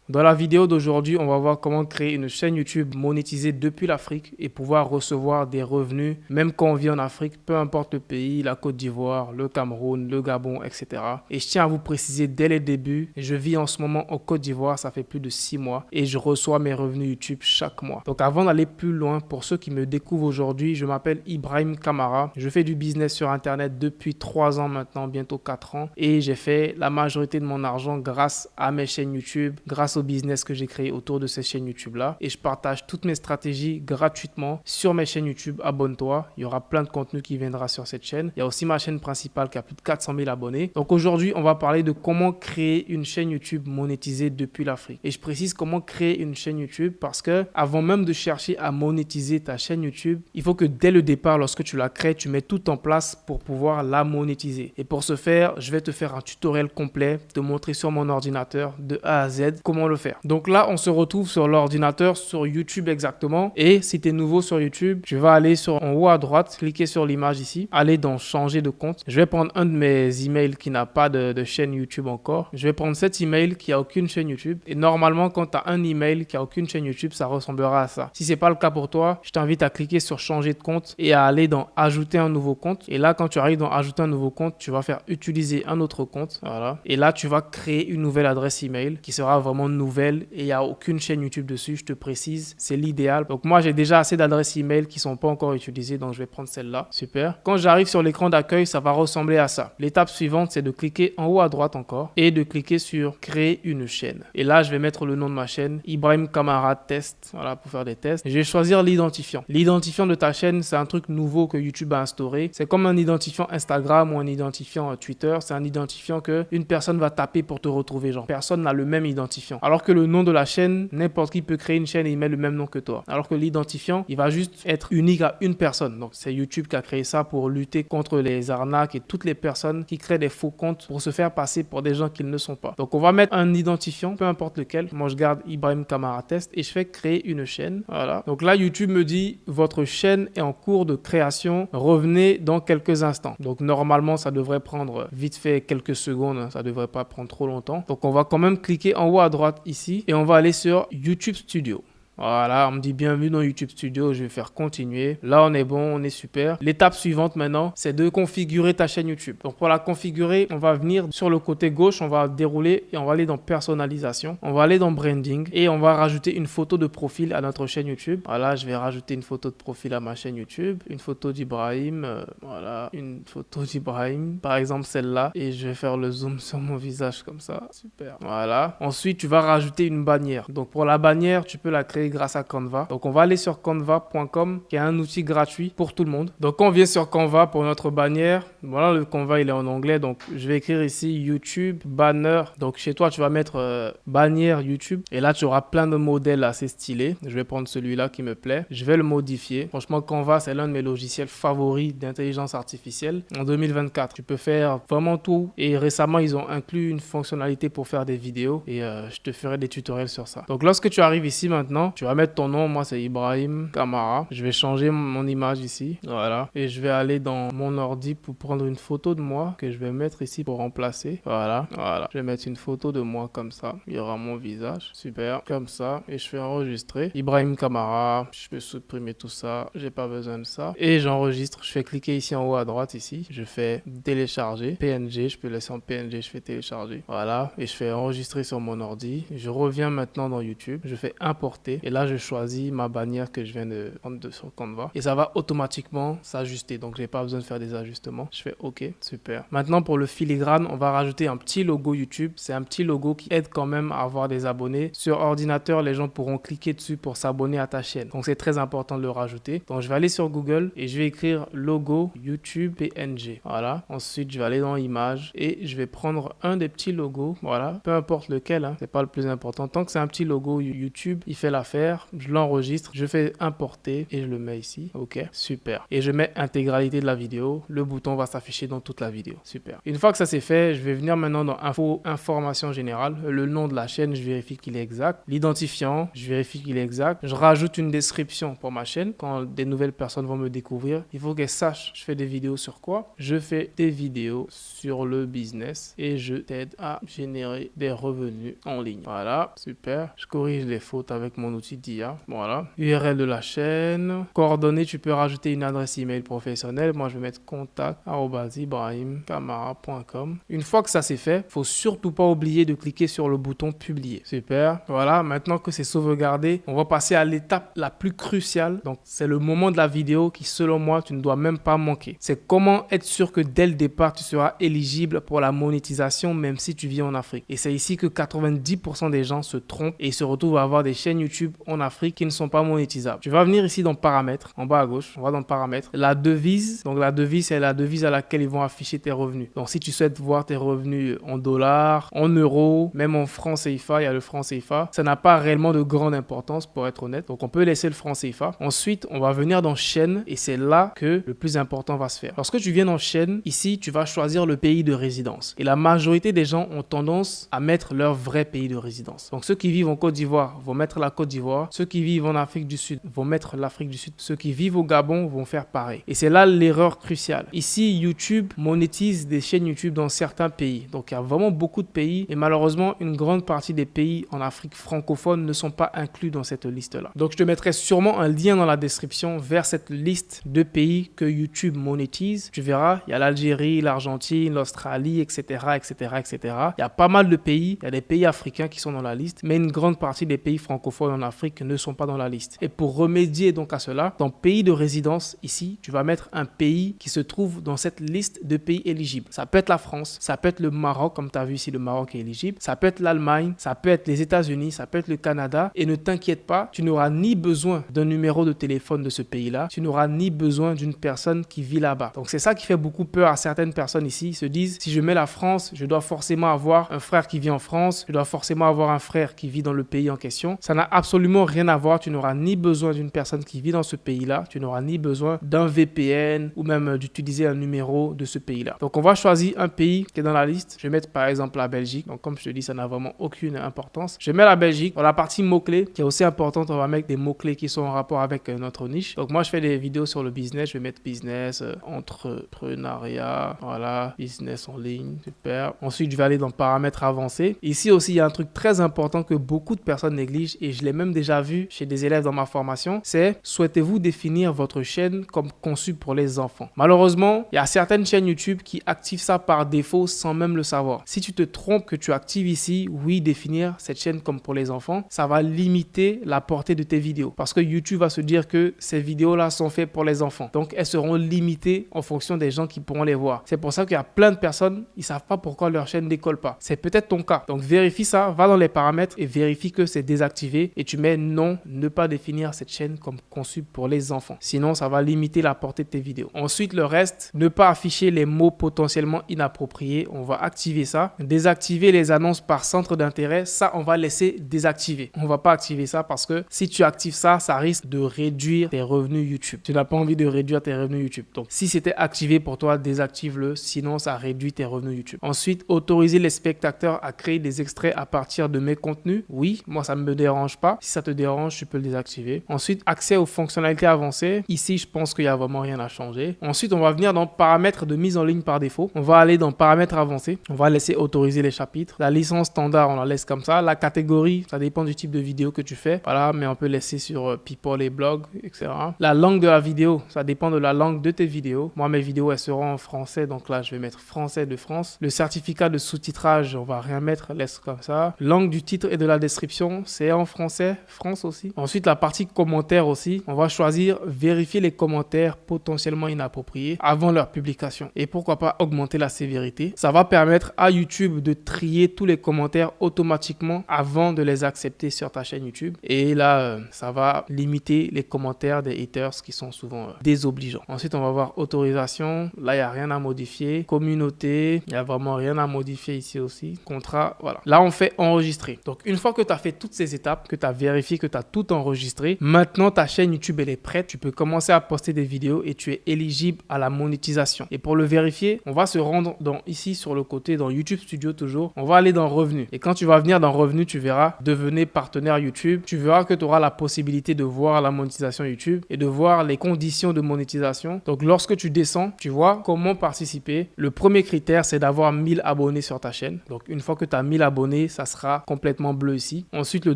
Dans la vidéo d'aujourd'hui, on va voir comment créer une chaîne YouTube monétisée depuis l'Afrique et pouvoir recevoir des revenus même quand on vit en Afrique, peu importe le pays, la Côte d'Ivoire, le Cameroun, le Gabon, etc. Et je tiens à vous préciser dès le début, je vis en ce moment en Côte d'Ivoire, ça fait plus de 6 mois et je reçois mes revenus YouTube chaque mois. Donc avant d'aller plus loin, pour ceux qui me découvrent aujourd'hui, je m'appelle Ibrahim Kamara. Je fais du business sur Internet depuis 3 ans maintenant, bientôt 4 ans. Et j'ai fait la majorité de mon argent grâce à mes chaînes YouTube, grâce au business que j'ai créé autour de ces chaînes YouTube là. Et je partage toutes mes stratégies gratuitement sur mes chaînes YouTube. Abonne-toi, il y aura plein de contenu qui viendra sur cette chaîne. Il y a aussi ma chaîne principale qui a plus de 400 000 abonnés. Donc aujourd'hui, on va parler de comment créer une chaîne YouTube monétisée depuis l'Afrique. Et je précise comment créer une chaîne YouTube parce que avant même de chercher à monétiser ta chaîne YouTube, il faut que dès le départ, lorsque tu la crées, tu mets tout en place pour pouvoir la monétiser. Et pour ce faire, je vais te faire un tutoriel complet, te montrer sur mon ordinateur de A à Z comment le faire. Donc là, on se retrouve sur l'ordinateur, sur YouTube exactement. Et si tu es nouveau sur YouTube, tu vas aller en haut à droite, cliquer sur l'image ici, aller dans changer de compte. Je vais prendre un de mes emails qui n'a pas de chaîne YouTube encore. Je vais prendre cet email qui a aucune chaîne YouTube. Et normalement, quand tu as un email qui a aucune chaîne YouTube, ça ressemblera à ça. Si c'est pas le cas pour toi, je t'invite à cliquer sur changer de compte et à aller dans ajouter un nouveau compte. Et là, quand tu arrives dans ajouter un nouveau compte, tu vas faire utiliser un autre compte. Voilà. Et là, tu vas créer une nouvelle adresse email qui sera vraiment nouvelle et il n'y a aucune chaîne YouTube dessus. Je te précise, c'est l'idéal. Donc moi, j'ai déjà assez d'adresses email qui sont pas encore utilisées, donc je vais prendre celle-là. Super. Quand j'arrive sur l'écran d'accueil, ça va ressembler à ça. L'étape suivante, c'est de cliquer en haut à droite encore et de cliquer sur créer une chaîne. Et là, je vais mettre le nom de ma chaîne, Ibrahim Kamara Test, voilà, pour faire des tests. Je vais choisir l'identifiant. L'identifiant de ta chaîne, c'est un truc nouveau que YouTube a instauré. C'est comme un identifiant Instagram ou un identifiant Twitter. C'est un identifiant que une personne va taper pour te retrouver. Genre, personne n'a le même identifiant. Alors que le nom de la chaîne, n'importe qui peut créer une chaîne et il met le même nom que toi. Alors que l'identifiant, il va juste être unique à une personne. Donc, c'est YouTube qui a créé ça pour lutter contre les arnaques et toutes les personnes qui créent des faux comptes pour se faire passer pour des gens qu'ils ne sont pas. Donc, on va mettre un identifiant, peu importe lequel. Moi, je garde Ibrahim Kamara Test et je fais créer une chaîne. Voilà. Donc là, YouTube me dit, votre chaîne est en cours de création. Revenez dans quelques instants. Donc, normalement, ça devrait prendre vite fait quelques secondes. Ça devrait pas prendre trop longtemps. Donc, on va quand même cliquer en haut à droite ici et on va aller sur YouTube Studio. Voilà, on me dit bienvenue dans YouTube Studio, je vais faire continuer. Là, on est bon, on est super. L'étape suivante maintenant, c'est de configurer ta chaîne YouTube. Donc pour la configurer, on va venir sur le côté gauche, on va dérouler et on va aller dans personnalisation. On va aller dans branding et on va rajouter une photo de profil à notre chaîne YouTube. Voilà, je vais rajouter une photo de profil à ma chaîne YouTube. Une photo d'Ibrahim, voilà, une photo d'Ibrahim, par exemple celle-là. Et je vais faire le zoom sur mon visage comme ça. Super. Voilà. Ensuite, tu vas rajouter une bannière. Donc pour la bannière, tu peux la créer grâce à Canva. Donc on va aller sur canva.com qui est un outil gratuit pour tout le monde. Donc on vient sur Canva pour notre bannière. Voilà, le Canva il est en anglais, donc je vais écrire ici YouTube banner. Donc chez toi tu vas mettre bannière YouTube et là tu auras plein de modèles assez stylés. Je vais prendre celui-là qui me plaît. Je vais le modifier. Franchement Canva c'est l'un de mes logiciels favoris d'intelligence artificielle en 2024. Tu peux faire vraiment tout et récemment ils ont inclus une fonctionnalité pour faire des vidéos et je te ferai des tutoriels sur ça. Donc lorsque tu arrives ici maintenant, tu vas mettre ton nom, moi c'est Ibrahim Kamara. Je vais changer mon image ici, voilà. Et je vais aller dans mon ordi pour prendre une photo de moi que je vais mettre ici pour remplacer. Voilà, voilà. Je vais mettre une photo de moi comme ça. Il y aura mon visage, super, comme ça. Et je fais enregistrer. Ibrahim Kamara, je peux supprimer tout ça, j'ai pas besoin de ça. Et j'enregistre, je fais cliquer ici en haut à droite ici. Je fais télécharger, PNG, je peux laisser en PNG, je fais télécharger. Voilà, et je fais enregistrer sur mon ordi. Je reviens maintenant dans YouTube, je fais importer. Et là, je choisis ma bannière que je viens de prendre sur Canva. Et ça va automatiquement s'ajuster. Donc, j'ai pas besoin de faire des ajustements. Je fais OK, super. Maintenant, pour le filigrane, on va rajouter un petit logo YouTube. C'est un petit logo qui aide quand même à avoir des abonnés. Sur ordinateur, les gens pourront cliquer dessus pour s'abonner à ta chaîne. Donc, c'est très important de le rajouter. Donc, je vais aller sur Google et je vais écrire logo YouTube PNG. Voilà. Ensuite, je vais aller dans images et je vais prendre un des petits logos. Voilà. Peu importe lequel, hein. C'est pas le plus important. Tant que c'est un petit logo YouTube, il fait l'affaire. faire, je l'enregistre, je fais importer et je le mets ici. Ok, super. Et je mets intégralité de la vidéo. Le bouton va s'afficher dans toute la vidéo. Super. Une fois que ça c'est fait, je vais venir maintenant dans info, information générale. Le nom de la chaîne, je vérifie qu'il est exact. L'identifiant, je vérifie qu'il est exact. Je rajoute une description pour ma chaîne. Quand des nouvelles personnes vont me découvrir, il faut qu'elles sachent je fais des vidéos sur quoi. Je fais des vidéos sur le business et je t'aide à générer des revenus en ligne. Voilà, super. Je corrige les fautes avec mon outil d'IA. Voilà. URL de la chaîne. Coordonnées, tu peux rajouter une adresse email professionnelle. Moi, je vais mettre contact@ibrahimkamara.com. Une fois que ça c'est fait, faut surtout pas oublier de cliquer sur le bouton publier. Super. Voilà, maintenant que c'est sauvegardé, on va passer à l'étape la plus cruciale. Donc, c'est le moment de la vidéo qui, selon moi, tu ne dois même pas manquer. C'est comment être sûr que dès le départ, tu seras éligible pour la monétisation, même si tu vis en Afrique. Et c'est ici que 90% des gens se trompent et se retrouvent à avoir des chaînes YouTube en Afrique qui ne sont pas monétisables. Tu vas venir ici dans paramètres, en bas à gauche, on va dans paramètres. La devise, donc la devise, c'est la devise à laquelle ils vont afficher tes revenus. Donc, si tu souhaites voir tes revenus en dollars, en euros, même en francs CFA, il y a le franc CFA. Ça n'a pas réellement de grande importance pour être honnête. Donc, on peut laisser le franc CFA. Ensuite, on va venir dans chaîne et c'est là que le plus important va se faire. Lorsque tu viens dans chaîne, ici, tu vas choisir le pays de résidence. Et la majorité des gens ont tendance à mettre leur vrai pays de résidence. Donc, ceux qui vivent en Côte d'Ivoire vont mettre la Côte d'Ivoire. Ceux qui vivent en Afrique du Sud vont mettre l'Afrique du Sud. Ceux qui vivent au Gabon vont faire pareil. Et c'est là l'erreur cruciale. Ici, YouTube monétise des chaînes YouTube dans certains pays. Donc, il y a vraiment beaucoup de pays et malheureusement, une grande partie des pays en Afrique francophone ne sont pas inclus dans cette liste-là. Donc, je te mettrai sûrement un lien dans la description vers cette liste de pays que YouTube monétise. Tu verras, il y a l'Algérie, l'Argentine, l'Australie, etc., etc., etc. Il y a pas mal de pays. Il y a des pays africains qui sont dans la liste, mais une grande partie des pays francophones en Afrique ne sont pas dans la liste. Et pour remédier donc à cela, dans pays de résidence, ici, tu vas mettre un pays qui se trouve dans cette liste de pays éligibles. Ça peut être la France, ça peut être le Maroc, comme tu as vu ici, le Maroc est éligible. Ça peut être l'Allemagne, ça peut être les États-Unis, ça peut être le Canada. Et ne t'inquiète pas, tu n'auras ni besoin d'un numéro de téléphone de ce pays-là, tu n'auras ni besoin d'une personne qui vit là-bas. Donc c'est ça qui fait beaucoup peur à certaines personnes ici. Ils se disent, si je mets la France, je dois forcément avoir un frère qui vit en France, je dois forcément avoir un frère qui vit dans le pays en question. Ça n'a absolument rien à voir. Tu n'auras ni besoin d'une personne qui vit dans ce pays-là, tu n'auras ni besoin d'un VPN ou même d'utiliser un numéro de ce pays-là. Donc on va choisir un pays qui est dans la liste. Je vais mettre par exemple la Belgique. Donc comme je te dis, ça n'a vraiment aucune importance. Je mets la Belgique. Dans la partie mots-clés qui est aussi importante, on va mettre des mots-clés qui sont en rapport avec notre niche. Donc moi, je fais des vidéos sur le business. Je vais mettre business, entrepreneuriat, voilà, business en ligne, super. Ensuite, je vais aller dans paramètres avancés. Ici aussi, il y a un truc très important que beaucoup de personnes négligent et je l'ai même déjà vu chez des élèves dans ma formation. C'est souhaitez-vous définir votre chaîne comme conçue pour les enfants? Malheureusement, il y a certaines chaînes YouTube qui activent ça par défaut sans même le savoir. Si tu te trompes que tu actives ici, oui, définir cette chaîne comme pour les enfants, ça va limiter la portée de tes vidéos parce que YouTube va se dire que ces vidéos-là sont faites pour les enfants. Donc, elles seront limitées en fonction des gens qui pourront les voir. C'est pour ça qu'il y a plein de personnes, ils savent pas pourquoi leur chaîne décolle pas. C'est peut-être ton cas. Donc, vérifie ça, va dans les paramètres et vérifie que c'est désactivé et tu mets non, ne pas définir cette chaîne comme conçue pour les enfants. Sinon, ça va limiter la portée de tes vidéos. Ensuite, le reste, ne pas afficher les mots potentiellement inappropriés. On va activer ça. Désactiver les annonces par centre d'intérêt. Ça, on va laisser désactiver. On va pas activer ça parce que si tu actives ça, ça risque de réduire tes revenus YouTube. Tu n'as pas envie de réduire tes revenus YouTube. Donc, si c'était activé pour toi, désactive-le. Sinon, ça réduit tes revenus YouTube. Ensuite, autoriser les spectateurs à créer des extraits à partir de mes contenus. Oui, moi, ça ne me dérange pas. Si ça te dérange, tu peux le désactiver. Ensuite, accès aux fonctionnalités avancées. Ici, je pense qu'il n'y a vraiment rien à changer. Ensuite, on va venir dans paramètres de mise en ligne par défaut. On va aller dans paramètres avancés. On va laisser autoriser les chapitres. La licence standard, on la laisse comme ça. La catégorie, ça dépend du type de vidéo que tu fais. Voilà, mais on peut laisser sur People et blogs, etc. La langue de la vidéo, ça dépend de la langue de tes vidéos. Moi, mes vidéos, elles seront en français. Donc là, je vais mettre français de France. Le certificat de sous-titrage, on va rien mettre, laisse comme ça. Langue du titre et de la description, c'est en français, France aussi. Ensuite, la partie commentaires aussi, on va choisir vérifier les commentaires potentiellement inappropriés avant leur publication. Et pourquoi pas augmenter la sévérité. Ça va permettre à YouTube de trier tous les commentaires automatiquement avant de les accepter sur ta chaîne YouTube. Et là, ça va limiter les commentaires des haters qui sont souvent désobligeants. Ensuite, on va voir autorisation. Là, il n'y a rien à modifier. Communauté, il n'y a vraiment rien à modifier ici aussi. Contrat, voilà. Là, on fait enregistrer. Donc, une fois que tu as fait toutes ces étapes, que tu as vérifié vérifier que tu as tout enregistré. Maintenant, ta chaîne YouTube, elle est prête. Tu peux commencer à poster des vidéos et tu es éligible à la monétisation. Et pour le vérifier, on va se rendre ici sur le côté, dans YouTube Studio toujours. On va aller dans Revenus. Et quand tu vas venir dans Revenus, tu verras Devenez partenaire YouTube. Tu verras que tu auras la possibilité de voir la monétisation YouTube et de voir les conditions de monétisation. Donc, lorsque tu descends, tu vois comment participer. Le premier critère, c'est d'avoir 1000 abonnés sur ta chaîne. Donc, une fois que tu as 1000 abonnés, ça sera complètement bleu ici. Ensuite, le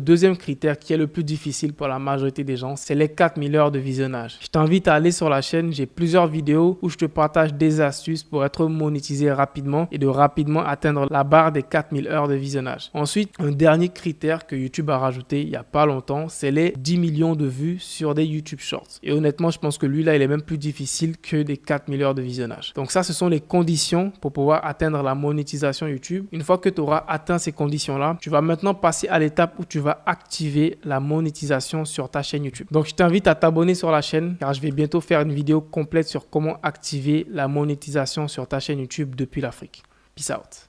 deuxième critère qui est le plus difficile pour la majorité des gens, c'est les 4000 heures de visionnage. Je t'invite à aller sur la chaîne. J'ai plusieurs vidéos où je te partage des astuces pour être monétisé rapidement et de rapidement atteindre la barre des 4000 heures de visionnage. Ensuite, un dernier critère que YouTube a rajouté il n'y a pas longtemps, c'est les 10 millions de vues sur des YouTube Shorts. Et honnêtement, je pense que lui là, il est même plus difficile que des 4000 heures de visionnage. Donc ça, ce sont les conditions pour pouvoir atteindre la monétisation YouTube. Une fois que tu auras atteint ces conditions-là, tu vas maintenant passer à l'étape où tu vas activer la monétisation sur ta chaîne YouTube. Donc, je t'invite à t'abonner sur la chaîne car je vais bientôt faire une vidéo complète sur comment activer la monétisation sur ta chaîne YouTube depuis l'Afrique. Peace out.